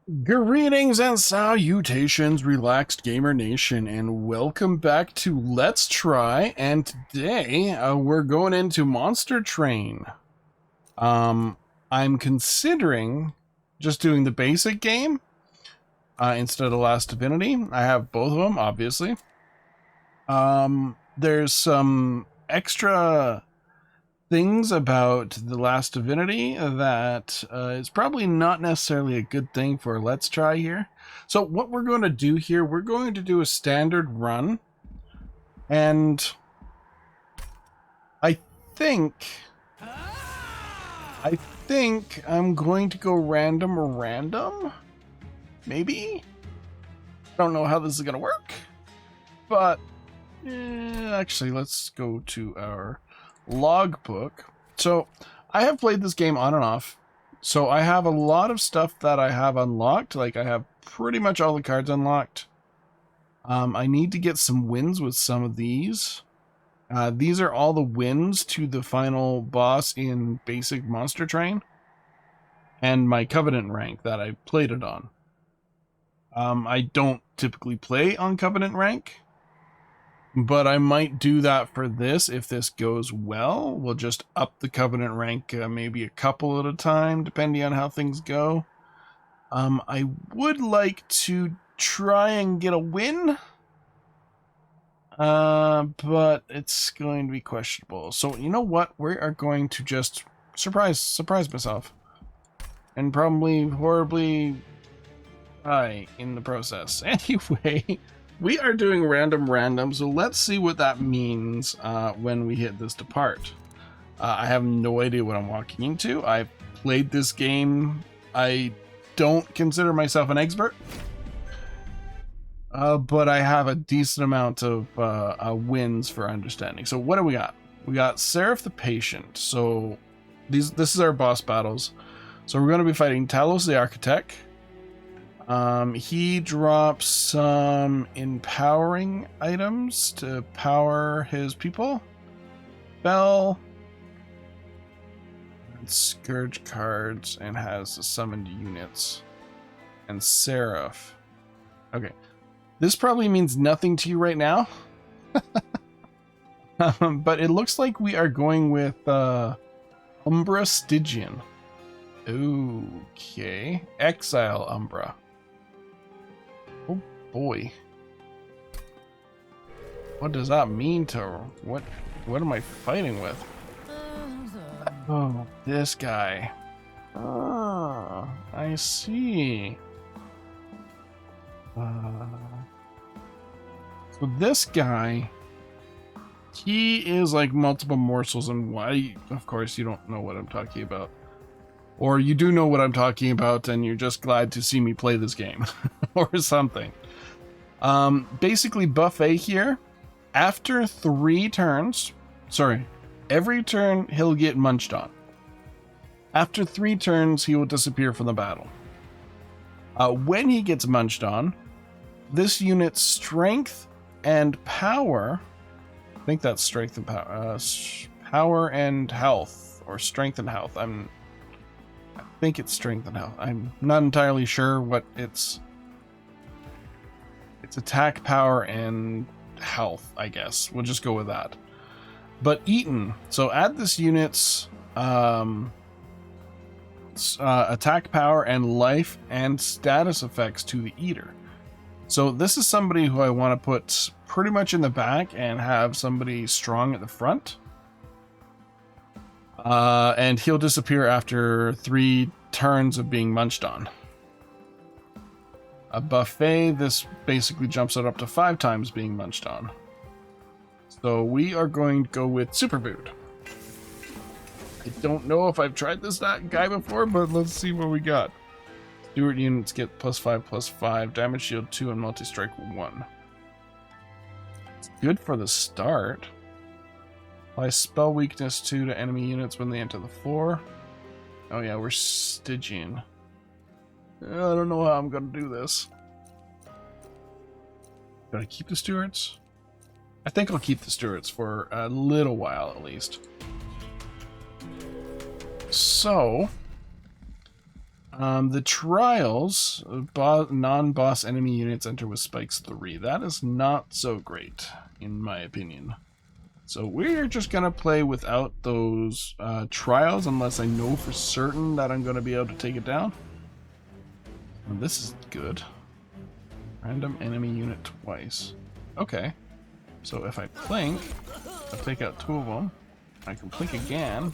Greetings and salutations, Relaxed Gamer Nation, and welcome back to Let's Try. And today we're going into Monster Train. I'm considering just doing the basic game instead of Last Divinity. I have both of them, obviously. There's some extra things about the Last Divinity that is probably not necessarily a good thing for Let's Try here. So what we're going to do here, we're going to do a standard run, and I think I'm going to go random, maybe. Don't know how this is going to work, but actually let's go to our logbook. So I have played this game on and off, so I have a lot of stuff that I have unlocked. Like, I have pretty much all the cards unlocked. I need to get some wins with some of these. These are all the wins to the final boss in basic Monster Train and my Covenant rank that I played it on. I don't typically play on Covenant rank, but I might do that for this if this goes well. We'll just up the Covenant rank maybe a couple at a time, depending on how things go. I would like to try and get a win, but it's going to be questionable. So you know what? We are going to just surprise myself, and probably horribly die in the process. Anyway. We are doing random, so let's see what that means when we hit this depart. I have no idea what I'm walking into. I've played this game. I don't consider myself an expert, but I have a decent amount of wins for understanding. So what do we got? We got Seraph the Patient. So this is our boss battles. So we're going to be fighting Talos the Architect. He drops some empowering items to power his people. Bell. And Scourge cards, and has the summoned units. And Seraph. Okay. This probably means nothing to you right now. But it looks like we are going with Umbra Stygian. Okay. Exile Umbra. Oh boy. What does that mean to her? What am I fighting with? Oh, this guy. Ah, I see. So this guy, he is like multiple morsels, and why? Of course, you don't know what I'm talking about. Or you do know what I'm talking about, and you're just glad to see me play this game. Or something. Basically, buffet here. After 3 turns... Sorry. Every turn, he'll get munched on. After 3 turns, he will disappear from the battle. When he gets munched on, this unit's strength and power... I think that's strength and power. Power and health. Or strength and health. I think it's strength and health. I'm not entirely sure what it's attack, power, and health, I guess. We'll just go with that. But Eaten. So add this unit's attack, power, and life and status effects to the Eater. So this is somebody who I want to put pretty much in the back and have somebody strong at the front. And he'll disappear after 3 turns of being munched on. A buffet, this basically jumps it up to 5 times being munched on. So we are going to go with Superfood. I don't know if I've tried this guy before, but let's see what we got. Steward units get +5/+5, damage shield 2, and multi-strike 1. It's good for the start. Apply spell weakness 2 to enemy units when they enter the floor. Oh yeah, we're Stygian. I don't know how I'm gonna do this. Gotta keep the stewards? I think I'll keep the stewards for a little while at least. So, The trials, non-boss enemy units enter with spikes 3. That is not so great, in my opinion. So we're just going to play without those trials unless I know for certain that I'm going to be able to take it down. And this is good. Random enemy unit twice. Okay. So if I plink, I'll take out 2 of them. I can plink again,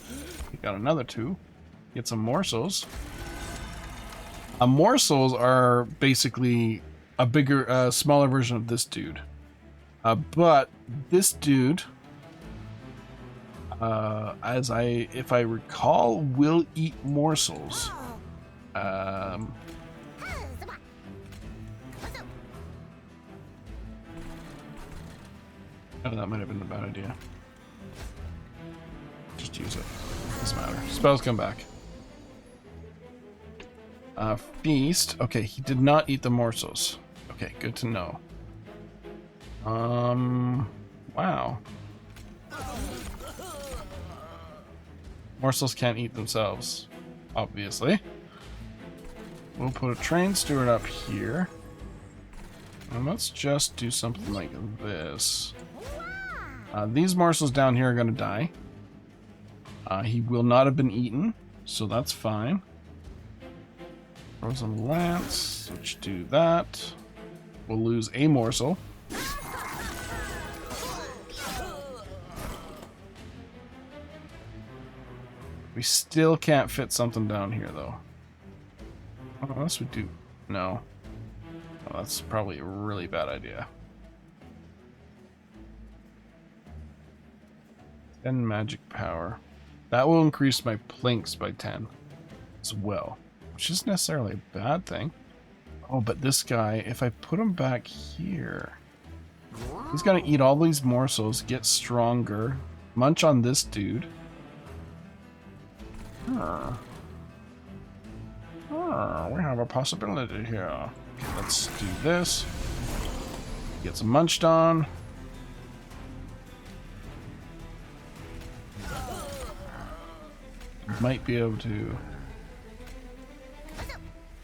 take out another 2, get some morsels. Morsels are basically a bigger, smaller version of this dude. But this dude, if I recall, will eat morsels. Oh, that might have been a bad idea. Just use it. Doesn't matter. Spells come back. Feast. Okay, he did not eat the morsels. Okay, good to know. Wow. Morsels can't eat themselves, obviously. We'll put a train steward up here. And let's just do something like this. These morsels down here are going to die. He will not have been eaten, so that's fine. Frozen Lance, let's do that. We'll lose a morsel. We still can't fit something down here, though. Unless we do... No. Oh, that's probably a really bad idea. 10 magic power. That will increase my plinks by 10 as well, which isn't necessarily a bad thing. Oh, but this guy, if I put him back here, he's gonna eat all these morsels, get stronger, munch on this dude. We have a possibility here. Okay, let's do this. Get some munched on. Might be able to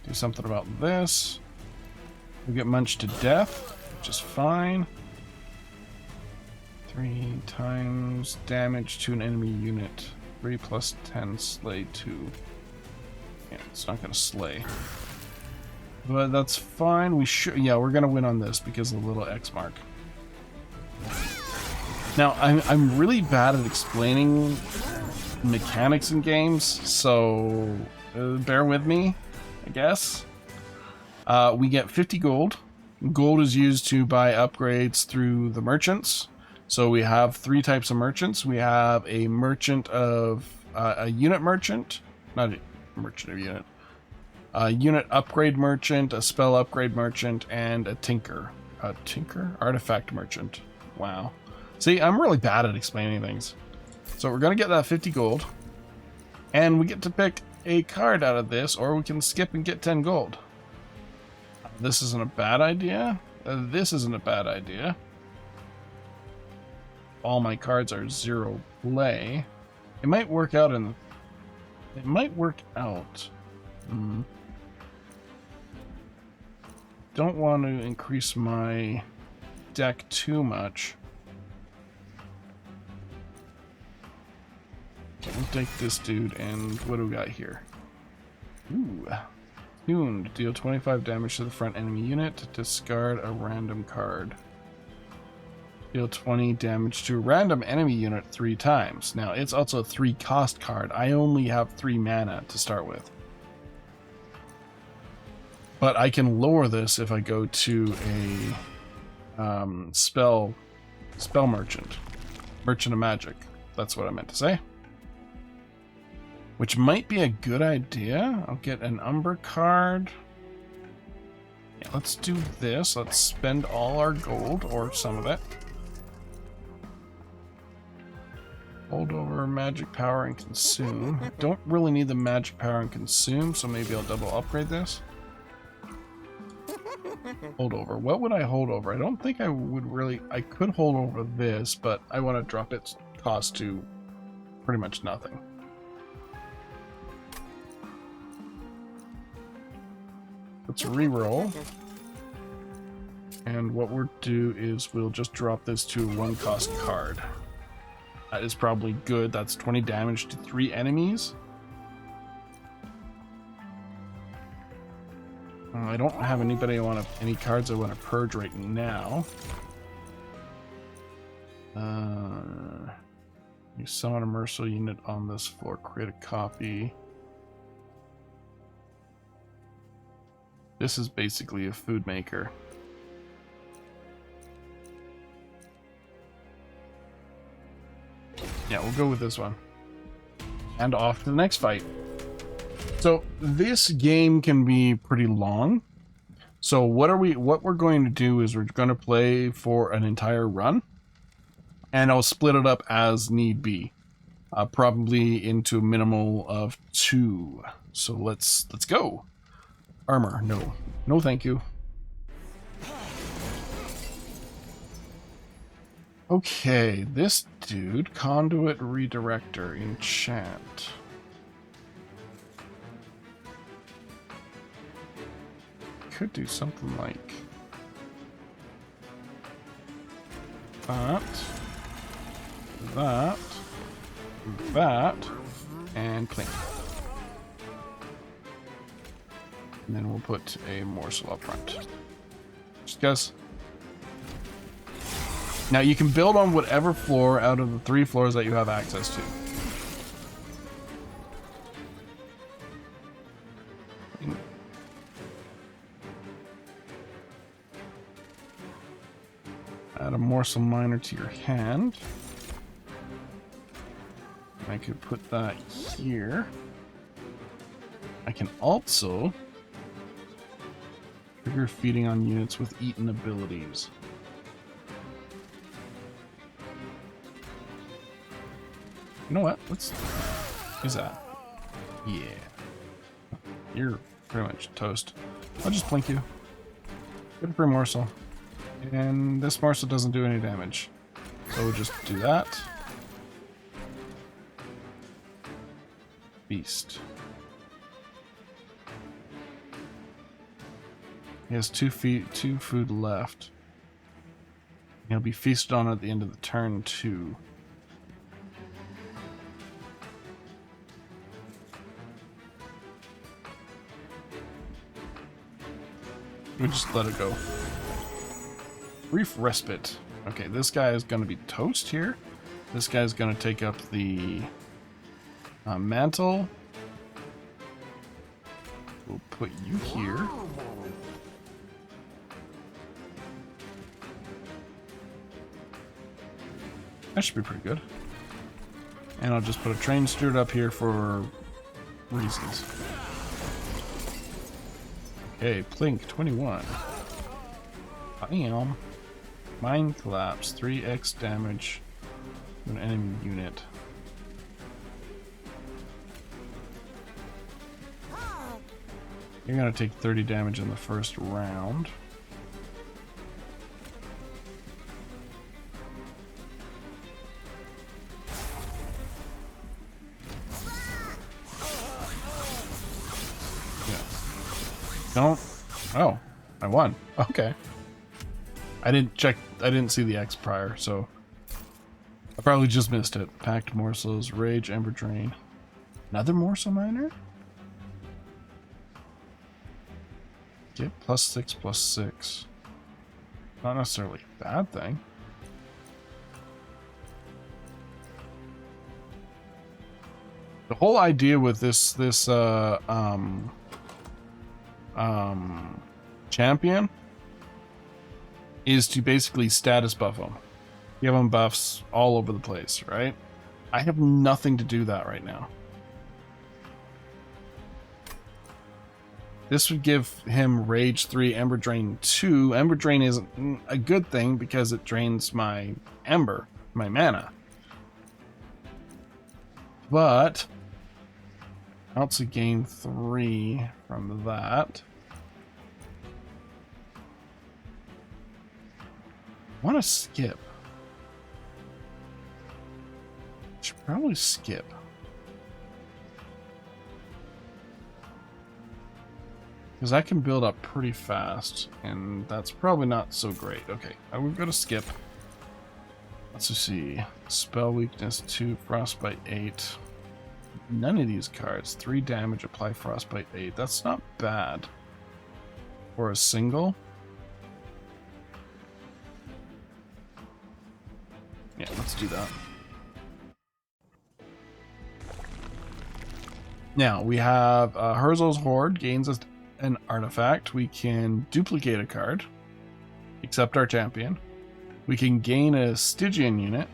do something about this. We get munched to death, which is fine. 3 times damage to an enemy unit. 3 plus 10, slay 2. Yeah, it's not gonna slay. But that's fine. We should, yeah, we're gonna win on this because of the little X mark. Now, I'm really bad at explaining mechanics in games, so bear with me, I guess. We get 50 gold. Gold is used to buy upgrades through the merchants. So we have 3 types of merchants. We have a merchant of a unit merchant, not a merchant of unit. A unit upgrade merchant, a spell upgrade merchant, and a tinker. A tinker? Artifact merchant. Wow. See, I'm really bad at explaining things. So we're going to get that 50 gold. And we get to pick a card out of this, or we can skip and get 10 gold. This isn't a bad idea. This isn't a bad idea. All my cards are 0 play. It might work out in... It might work out. Don't want to increase my deck too much. Okay, we'll take this dude, and what do we got here? Ooh. Tuned. Deal 25 damage to the front enemy unit. Discard a random card. Deal 20 damage to a random enemy unit 3 times. Now, it's also a 3 cost card. I only have 3 mana to start with. But I can lower this if I go to a spell merchant. Merchant of Magic. That's what I meant to say. Which might be a good idea. I'll get an Umber card. Yeah, let's do this. Let's spend all our gold, or some of it. Hold over magic power and consume. Don't really need the magic power and consume, so maybe I'll double upgrade this. Hold over. What would I hold over? I don't think I would really... I could hold over this, but I want to drop its cost to pretty much nothing. Let's re-roll. And what we'll do is we'll just drop this to a 1-cost card. That is probably good. That's 20 damage to 3 enemies. I don't have anybody any cards I want to purge right now. You summon a merciless unit on this floor. Create a copy. This is basically a food maker. Yeah, we'll go with this one. And off to the next fight. So this game can be pretty long. So what we're going to do is we're going to play for an entire run. And I'll split it up as need be. Probably into a minimal of 2. So let's go. Armor, no. No thank you. Okay, this dude, Conduit Redirector, enchant. Could do something like that, and clean. And then we'll put a morsel up front. Just guys. Now you can build on whatever floor out of the 3 floors that you have access to. Add a morsel miner to your hand. I could put that here. I can also trigger feeding on units with eaten abilities. You know what? Let's use that. Yeah. You're pretty much toast. I'll just blink you. Good for a morsel. And this morsel doesn't do any damage. So we'll just do that. Beast. He has 2 food left. He'll be feasted on at the end of the turn too. We just let it go. Brief respite. Okay, this guy is going to be toast here. This guy's going to take up the mantle. We'll put you here. That should be pretty good. And I'll just put a train steward up here for reasons. Okay, Plink 21. Bam. Mind collapse, 3x damage to an enemy unit. You're gonna take 30 damage in the first round. Don't. Oh, I won. Okay. I didn't see the X prior, so I probably just missed it. Packed morsels, rage, ember drain. Another morsel miner? Get +6/+6. Not necessarily a bad thing. The whole idea with this champion is to basically status buff them. Give them buffs all over the place, right? I have nothing to do that right now. This would give him Rage 3, Ember Drain 2. Ember Drain is a good thing because it drains my Ember, my mana. But I also gain 3 from that. I want to skip. Should probably skip. Because I can build up pretty fast, and that's probably not so great. Okay, I will go to skip. Let's just see. Spell weakness 2, frostbite 8. None of these cards. 3 damage, apply frostbite 8. That's not bad. For a single. Yeah, let's do that. Now, we have Herzl's Horde gains an artifact. We can duplicate a card, except our champion. We can gain a Stygian unit.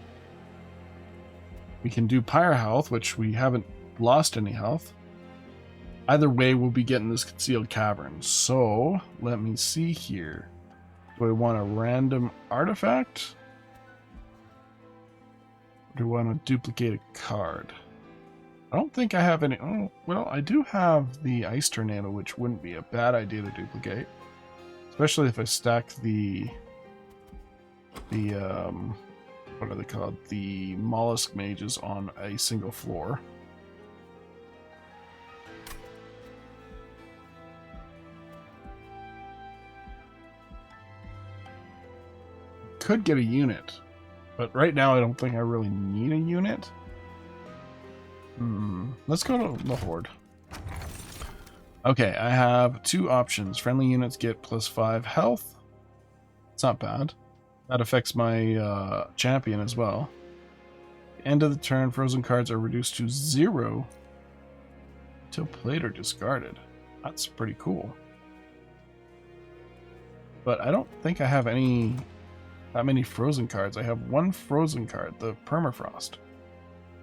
We can do Pyre Health, which we haven't lost any health. Either way, we'll be getting this Concealed Cavern. So, let me see here. Do I want a random artifact? Or do I want to duplicate a card? I don't think I have any... Oh, well, I do have the Ice Tornado, which wouldn't be a bad idea to duplicate. Especially if I stack the what are they called? The Mollusk Mages on a single floor. Could get a unit, but right now I don't think I really need a unit. Let's go to the Horde. Okay, I have 2 options. Friendly units get +5 health. It's not bad. That affects my champion as well. End of the turn, frozen cards are reduced to 0 until played or discarded. That's pretty cool. But I don't think I have that many frozen cards. I have 1 frozen card, the Permafrost.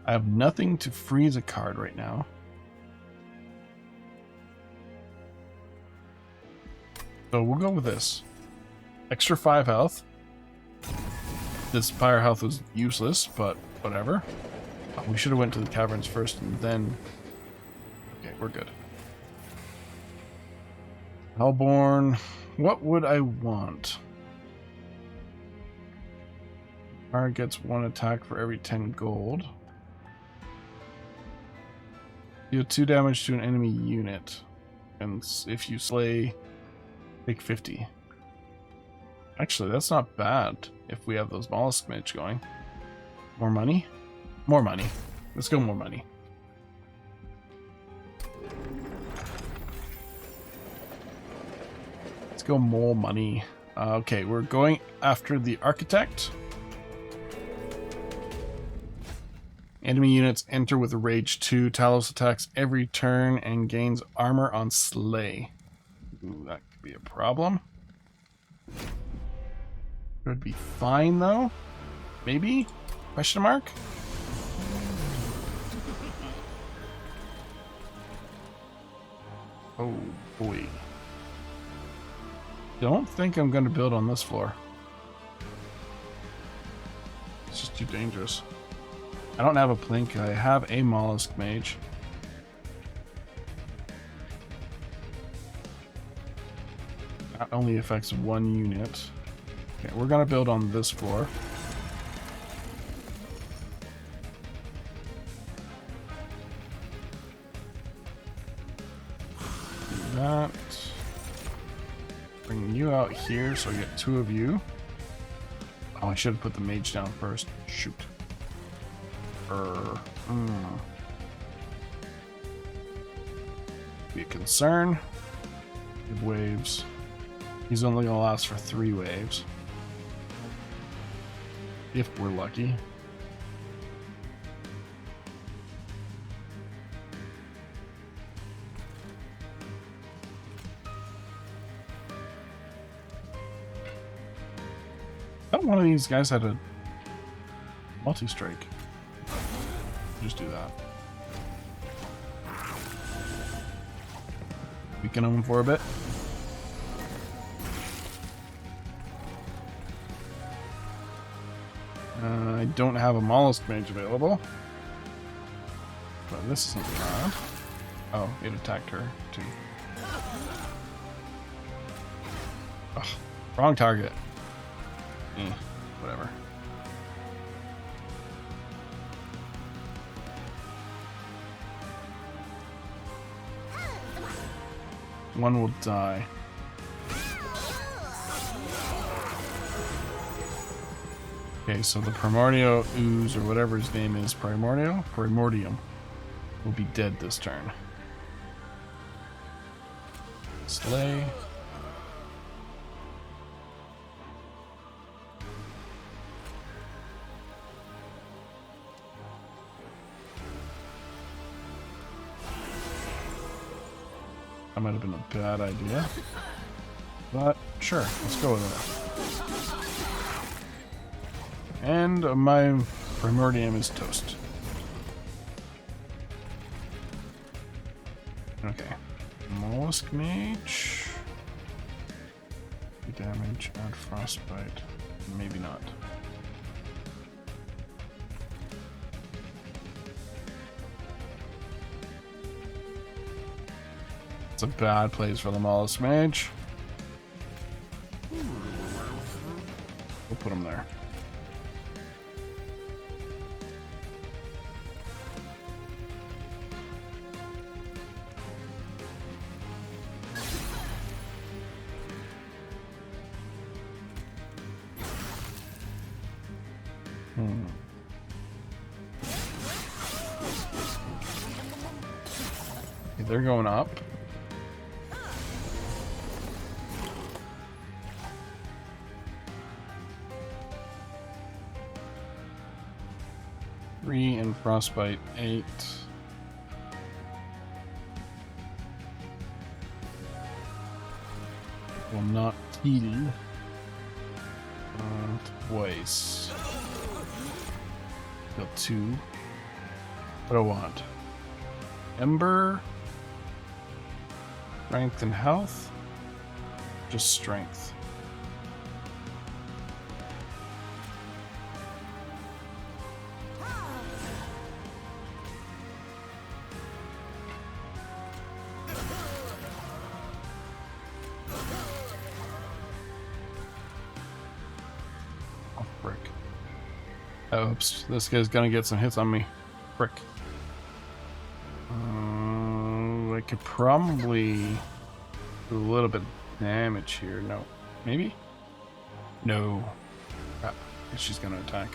I have nothing to freeze a card right now. So we'll go with this. Extra 5 health. This Pyre Health was useless, but whatever. Oh, we should have went to the caverns first and then... Okay, we're good. Hellborn. What would I want? Card gets 1 attack for every 10 gold. Deal 2 damage to an enemy unit. And if you slay, take 50. Actually, that's not bad if we have those Mollusk Mage going. More money? More money. Let's go more money. Let's go more money. Okay, we're going after the Architect. Enemy units enter with a Rage 2. Talos attacks every turn and gains armor on Slay. Ooh, that could be a problem. Could be fine though. Maybe? Question mark? Oh boy. Don't think I'm going to build on this floor. It's just too dangerous. I don't have a Plink. I have a Mollusk Mage. That only affects 1 unit. Okay, we're gonna build on this floor. Do that. Bring you out here so I get 2 of you. Oh, I should have put the mage down first. Shoot. Be a concern. Give waves. He's only gonna last for 3 waves. If we're lucky. I thought one of these guys had a multi-strike. Just do that. Weaken him for a bit. I don't have a Mollusk Mage available. But this isn't bad. Oh, it attacked her too. Ugh, wrong target. Whatever. one will die. Okay, so the Primordial Ooze, or whatever his name is, Primordium, will be dead this turn. Slay. That might have been a bad idea. But, sure, let's go with it. And my Primordium is toast. Okay. Mollusk Mage. Damage, add Frostbite. Maybe not. It's a bad place for the Mollusk Mage. We'll put him there. Okay, they're going up. And Frostbite 8. Will not heal twice. Heal 2. What do I want? Ember, strength and health. Just strength. Oops, this guy's gonna get some hits on me. Frick. I could probably do a little bit of damage here. No. Maybe? No. Crap. She's gonna attack.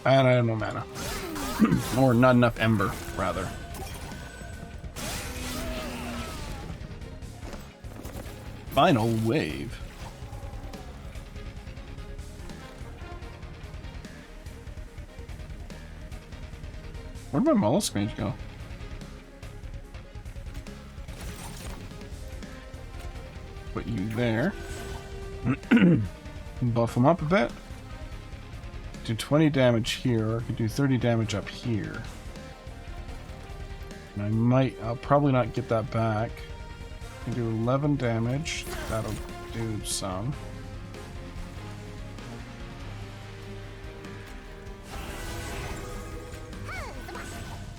And I have no mana. Or not enough ember, rather. Final wave. Where'd my Mollusk Mage go? Put you there. Buff him up a bit. Do 20 damage here, or I could do 30 damage up here. And I'll probably not get that back. I can do 11 damage. That'll do some.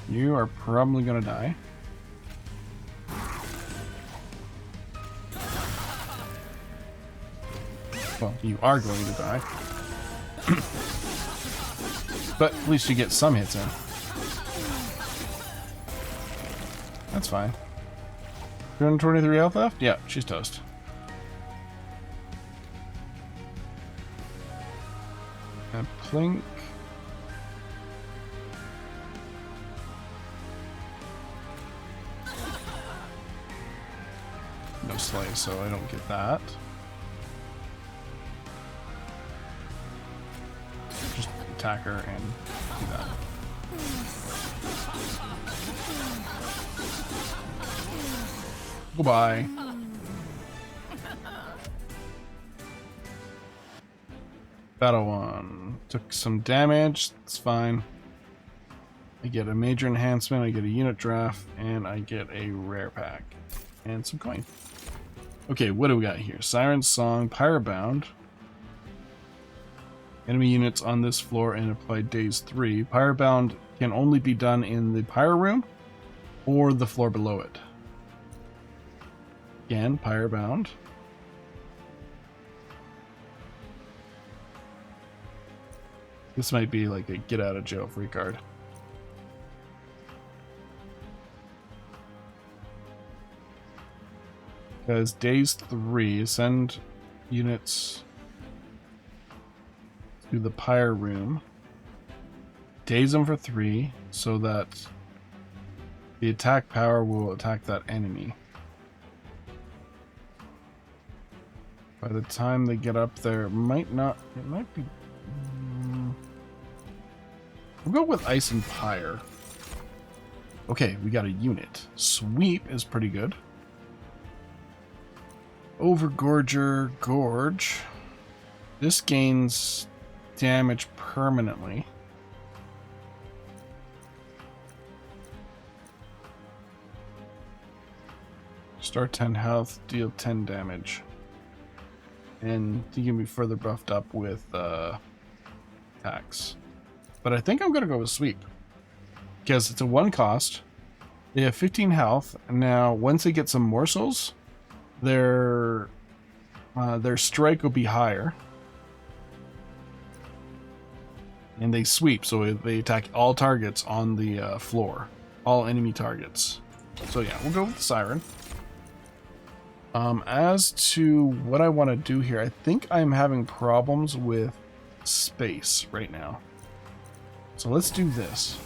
You are probably gonna die. Well, you are going to die. But at least you get some hits in. That's fine. 223 health left? Yeah, she's toast. And Plink. No slay, so I don't get that. Just attack her and do that. Goodbye. Battle 1. Took some damage. It's fine. I get a major enhancement, I get a unit draft, and I get a rare pack. And some coin. Okay, what do we got here? Siren's Song, Pyrebound. Enemy units on this floor and applied days 3. Pyrebound can only be done in the Pyre Room or the floor below it. Again, Pyrebound. This might be like a get out of jail free card. Because days 3, send units to the pyre room. Daze them for 3 so that the attack power will attack that enemy. By the time they get up there, it might be... We'll go with Ice and Pyre. Okay, we got a unit. Sweep is pretty good. Overgorger, Gorge. This gains damage permanently. Start 10 health, deal 10 damage. And he can be further buffed up with attacks. But I think I'm going to go with Sweep. Because it's a 1 cost. They have 15 health. And now, once they get some morsels, their strike will be higher. And they sweep, so they attack all targets on the floor. All enemy targets. So yeah, we'll go with the Siren. As to what I want to do here, I think I'm having problems with space right now. So let's do this.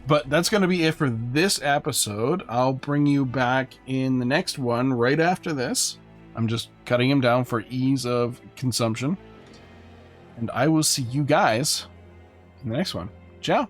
But that's going to be it for this episode. I'll bring you back in the next one right after this. I'm just cutting him down for ease of consumption. And I will see you guys in the next one. Ciao.